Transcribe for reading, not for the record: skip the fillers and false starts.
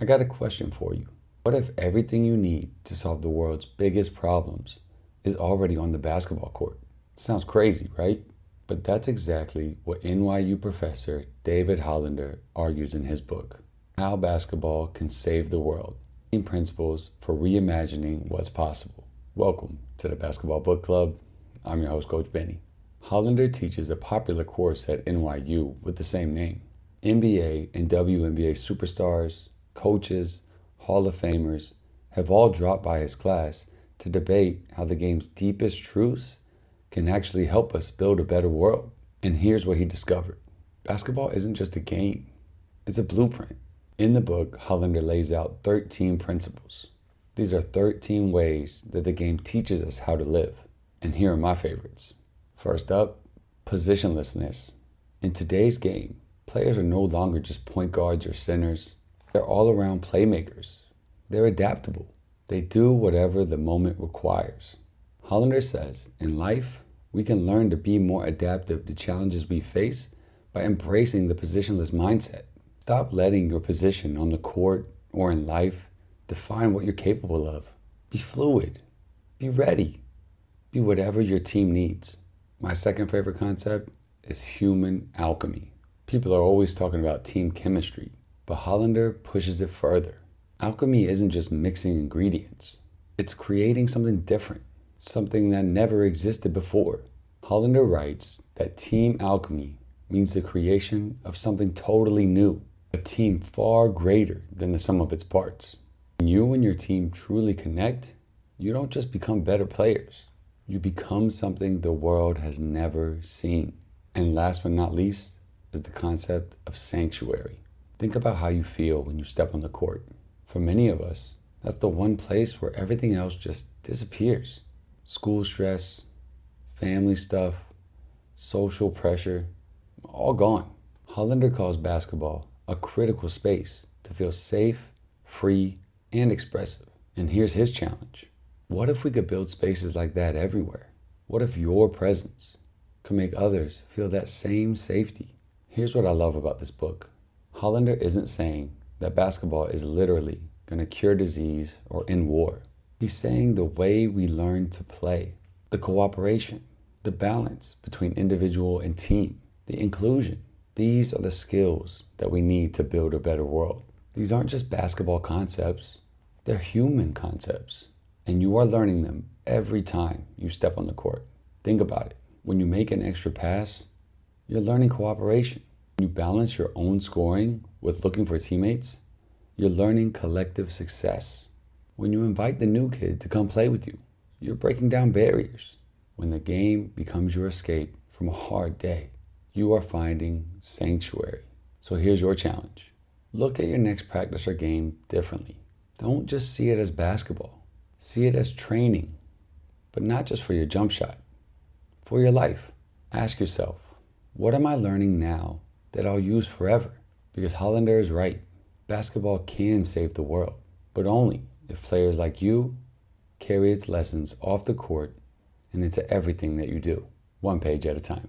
I got a question for you. What if everything you need to solve the world's biggest problems is already on the basketball court? Sounds crazy, right? But that's exactly what NYU Professor David Hollander argues in his book, How Basketball Can Save the World: Principles for Reimagining What's Possible. Welcome to the Basketball Book Club. I'm your host, Coach Benny. Hollander teaches a popular course at NYU with the same name. NBA and WNBA superstars, coaches, Hall of Famers have all dropped by his class to debate how the game's deepest truths can actually help us build a better world. And here's what he discovered. Basketball isn't just a game, it's a blueprint. In the book, Hollander lays out 13 principles. These are 13 ways that the game teaches us how to live. And here are my favorites. First up, positionlessness. In today's game, players are no longer just point guards or centers. They're all-around playmakers. They're adaptable. They do whatever the moment requires. Hollander says, in life, we can learn to be more adaptive to challenges we face by embracing the positionless mindset. Stop letting your position on the court or in life define what you're capable of. Be fluid. Be ready. Be whatever your team needs. My second favorite concept is human alchemy. People are always talking about team chemistry, but Hollander pushes it further. Alchemy isn't just mixing ingredients. It's creating something different, something that never existed before. Hollander writes that team alchemy means the creation of something totally new, a team far greater than the sum of its parts. When you and your team truly connect, you don't just become better players. You become something the world has never seen. And last but not least is the concept of sanctuary. Think about how you feel when you step on the court. For many of us, that's the one place where everything else just disappears. School stress, family stuff, social pressure, all gone. Hollander calls basketball a critical space to feel safe, free, and expressive. And here's his challenge. What if we could build spaces like that everywhere? What if your presence could make others feel that same safety? Here's what I love about this book. Hollander isn't saying that basketball is literally going to cure disease or end war. He's saying the way we learn to play, the cooperation, the balance between individual and team, the inclusion. These are the skills that we need to build a better world. These aren't just basketball concepts, they're human concepts. And you are learning them every time you step on the court. Think about it. When you make an extra pass, you're learning cooperation. When you balance your own scoring with looking for teammates, you're learning collective success. When you invite the new kid to come play with you, you're breaking down barriers. When the game becomes your escape from a hard day, you are finding sanctuary. So here's your challenge. Look at your next practice or game differently. Don't just see it as basketball. See it as training, but not just for your jump shot, for your life. Ask yourself, what am I learning now that I'll use forever? Because Hollander is right. Basketball can save the world, but only if players like you carry its lessons off the court and into everything that you do, one page at a time.